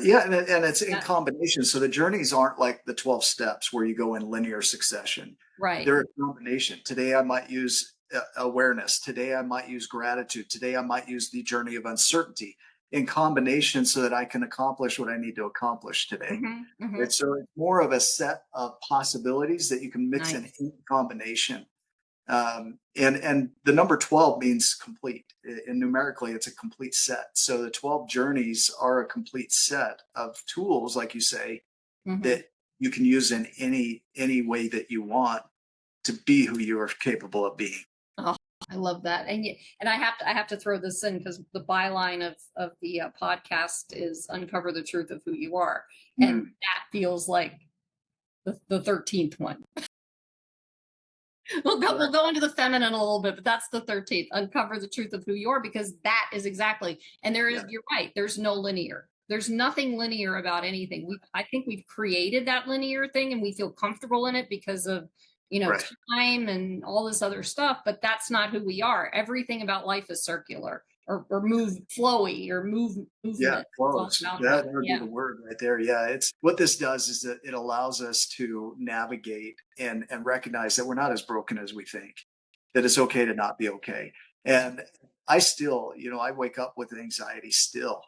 Yeah, and it's in combination. So the journeys aren't like the 12 steps where you go in linear succession. Right. They're a combination. Today I might use awareness. Today I might use gratitude. Today I might use the journey of uncertainty in combination so that I can accomplish what I need to accomplish today. Right? So it's more of a set of possibilities that you can mix in combination. And the number 12 means complete, and numerically it's a complete set. So the 12 journeys are a complete set of tools, like you say, that you can use in any way that you want to be who you are capable of being. Oh, I love that. And I have to throw this in because the byline of the podcast is uncover the truth of who you are. And that feels like the 13th one. We'll go into the feminine a little bit, but that's the 13th. Uncover the truth of who you are, because that is exactly. And you're right. There's no linear. There's nothing linear about anything. I think we've created that linear thing, and we feel comfortable in it because of time and all this other stuff. But that's not who we are. Everything about life is circular or flowy or movement. Yeah, flows. That would be the word right there. Yeah, it's what this does is that it allows us to navigate and recognize that we're not as broken as we think. That it's okay to not be okay. And I still, I wake up with anxiety still.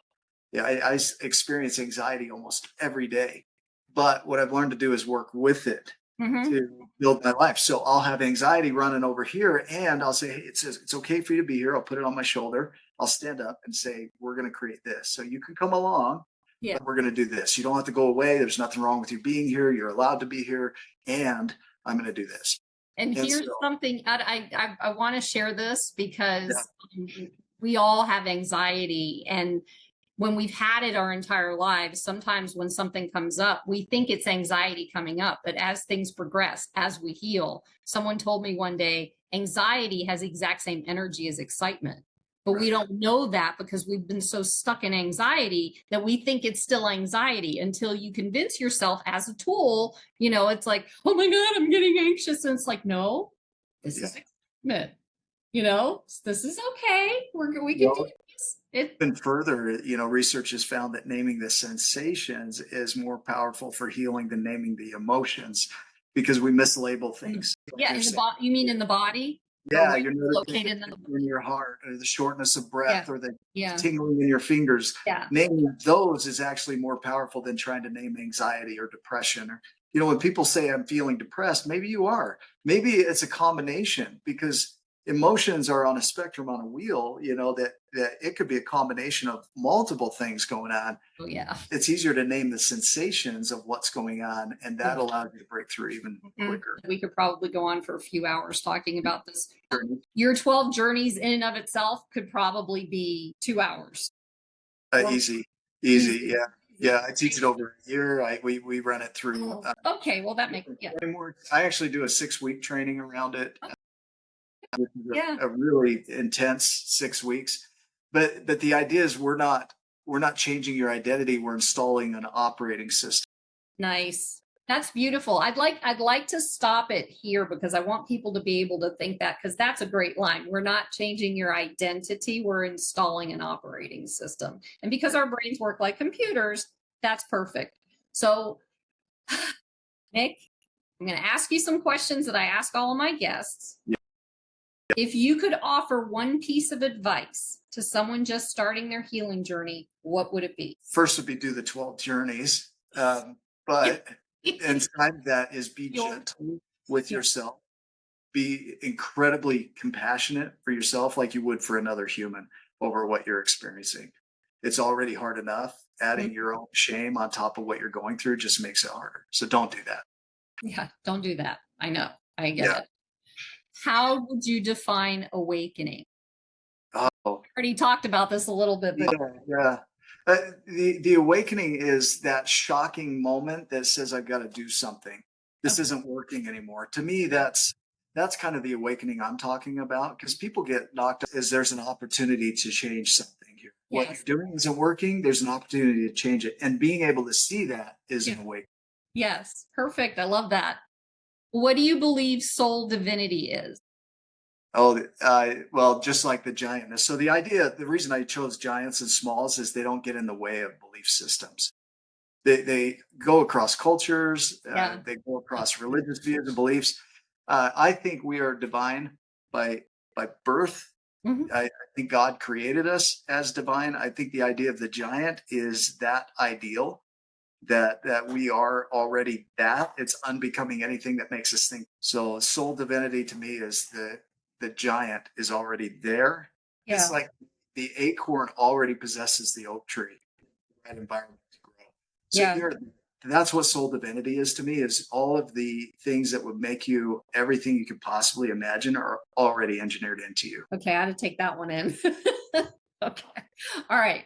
Yeah, I experience anxiety almost every day. But what I've learned to do is work with it to build my life. So I'll have anxiety running over here, and I'll say, hey, it's okay for you to be here. I'll put it on my shoulder. I'll stand up and say, we're going to create this. So you can come along, but we're going to do this. You don't have to go away. There's nothing wrong with you being here. You're allowed to be here. And I'm going to do this. And here's something I want to share this because we all have anxiety, and when we've had it our entire lives, sometimes when something comes up, we think it's anxiety coming up. But as things progress, as we heal, someone told me one day, anxiety has the exact same energy as excitement. But we don't know that because we've been so stuck in anxiety that we think it's still anxiety until you convince yourself as a tool, it's like, oh my God, I'm getting anxious. And it's like, no, this is commitment. You know, this is okay. We can do Well, this. It even further, research has found that naming the sensations is more powerful for healing than naming the emotions because we mislabel things. Like yeah, you're in the saying, body. You mean in the body, or yeah, where you're it's noticing located in the in your heart or the shortness of breath yeah, or the yeah, tingling in your fingers. yeah. Naming those is actually more powerful than trying to name anxiety or depression. Or, when people say I'm feeling depressed, maybe you are. Maybe it's a combination because emotions are on a spectrum on a wheel, that it could be a combination of multiple things going on. Oh yeah. It's easier to name the sensations of what's going on, and that allows you to break through even Mhm. quicker. We could probably go on for a few hours talking about this. Your 12 journeys in and of itself could probably be 2 hours. Or Easy, easy. easy. Yeah. Yeah. I teach it over a year. We run it through Okay, well that makes yeah. framework. I actually do a 6-week training around it, Yeah. a really intense 6 weeks. But the idea is we're not changing your identity. We're installing an operating system. Nice. That's beautiful. I'd like to stop it here because I want people to be able to think that because that's a great line. We're not changing your identity, we're installing an operating system. And because our brains work like computers, that's perfect. So, Nick, I'm going to ask you some questions that I ask all of my guests. Yeah. If you could offer one piece of advice to someone just starting their healing journey, what would it be? First would be do the 12 journeys. But inside that is be gentle with Yeah. yourself. Be incredibly compassionate for yourself like you would for another human over what you're experiencing. It's already hard enough. Adding your own shame on top of what you're going through just makes it harder. So don't do that. Yeah, don't do that. I know. I get Yeah. it. How would you define awakening? Oh, Already talked about this a little bit, yeah, but yeah. The awakening is that shocking moment that says I've got to do something. This okay. isn't working anymore. To me, that's kind of the awakening I'm talking about because people get knocked up is there's an opportunity to change something here. What Yes. you're doing isn't working. There's an opportunity to change it, and being able to see that is Yeah. an awakening. Yes. Perfect. I love that. What do you believe soul divinity is? Oh, well, just like the giantness. So the reason I chose giants and smalls is they don't get in the way of belief systems. They go across cultures, Yeah. they go across religious views and beliefs. I think we are divine by birth. Mhm. I think God created us as divine. I think the idea of the giant is that ideal that we are already that. It's unbecoming anything that makes us think. So soul divinity to me is the giant is already there. Yeah. It's like the acorn already possesses the oak tree, that environment to grow. So Yeah. that's what soul divinity is to me, is all of the things that would make you everything you could possibly imagine are already engineered into you. Okay. I had to take that one in. Okay. All right.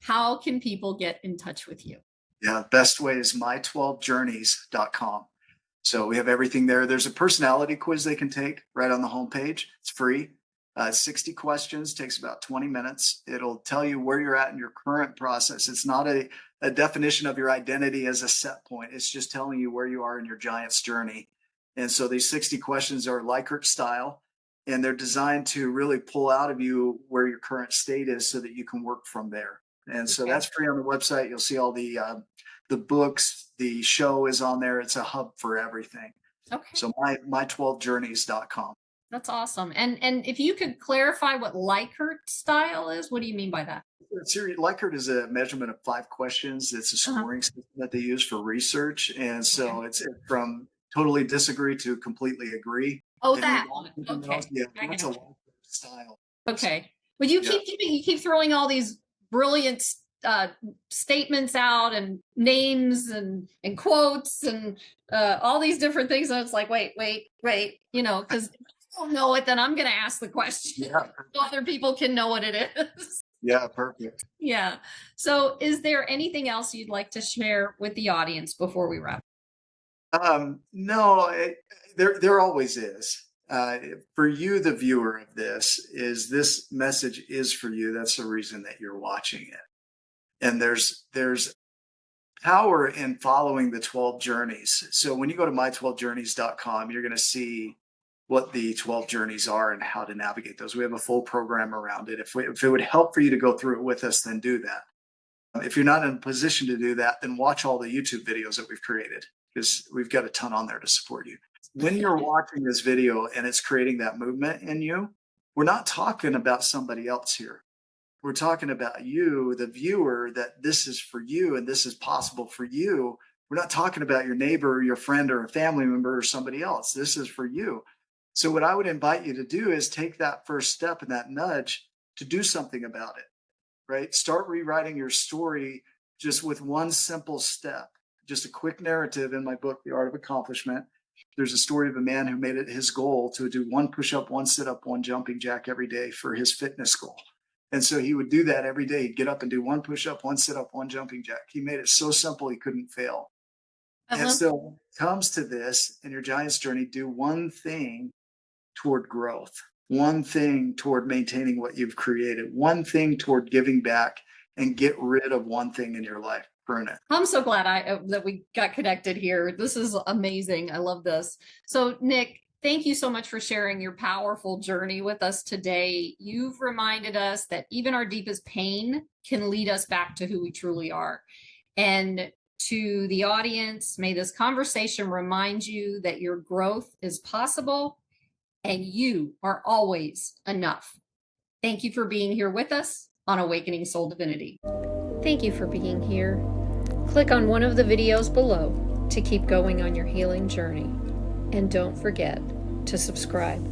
How can people get in touch with you? Yeah, best way is my12journeys.com. So we have everything there. There's a personality quiz they can take right on the homepage. It's free. 60 questions, takes about 20 minutes. It'll tell you where you're at in your current process. It's not a definition of your identity as a set point. It's just telling you where you are in your giant's journey. And so these 60 questions are Likert style, and they're designed to really pull out of you where your current state is so that you can work from there. And so Okay. that's free on the website. You'll see all the books, the show is on there. It's a hub for everything. Okay. So my12journeys.com. That's awesome. And if you could clarify what Likert style is, what do you mean by that? Likert is a measurement of 5 questions. It's a Uh-huh. scoring system that they use for research. And so Okay. it's from totally disagree to completely agree. Oh, And that one. Okay. yeah, I that's a got you. Likert style. Okay. But you Yeah. keep throwing all these brilliant statements out and names and quotes and all these different things. And it's like, wait, because if I don't know it, then I'm going to ask the question Yeah. so other people can know what it is. Yeah, perfect. Yeah. So is there anything else you'd like to share with the audience before we wrap? No, there always is. For you, the viewer of this message is for you. That's the reason that you're watching it. And there's power in following the 12 journeys. So when you go to my12journeys.com, you're going to see what the 12 journeys are and how to navigate those. We have a full program around it. If it would help for you to go through it with us, then do that. If you're not in a position to do that, then watch all the YouTube videos that we've created, because we've got a ton on there to support you. When you're watching this video and it's creating that movement in you, we're not talking about somebody else here. We're talking about you, the viewer, that this is for you and this is possible for you. We're not talking about your neighbor or your friend or a family member or somebody else. This is for you. So what I would invite you to do is take that first step and that nudge to do something about it, right? Start rewriting your story just with one simple step, just a quick narrative. In my book, The Art of Accomplishment, there's a story of a man who made it his goal to do 1 push-up, 1 sit-up, 1 jumping jack every day for his fitness goal. And so he would do that every day. He'd get up and do 1 push-up, 1 sit-up, 1 jumping jack. He made it so simple he couldn't fail. And so when it comes to this in your Giants journey, do one thing toward growth, one thing toward maintaining what you've created, one thing toward giving back, and get rid of one thing in your life. Burn it. I'm so glad that we got connected here. This is amazing. I love this. So Nick, thank you so much for sharing your powerful journey with us today. You've reminded us that even our deepest pain can lead us back to who we truly are. And to the audience, may this conversation remind you that your growth is possible and you are always enough. Thank you for being here with us on Awakening Soul Divinity. Thank you for being here. Click on one of the videos below to keep going on your healing journey. And don't forget to subscribe.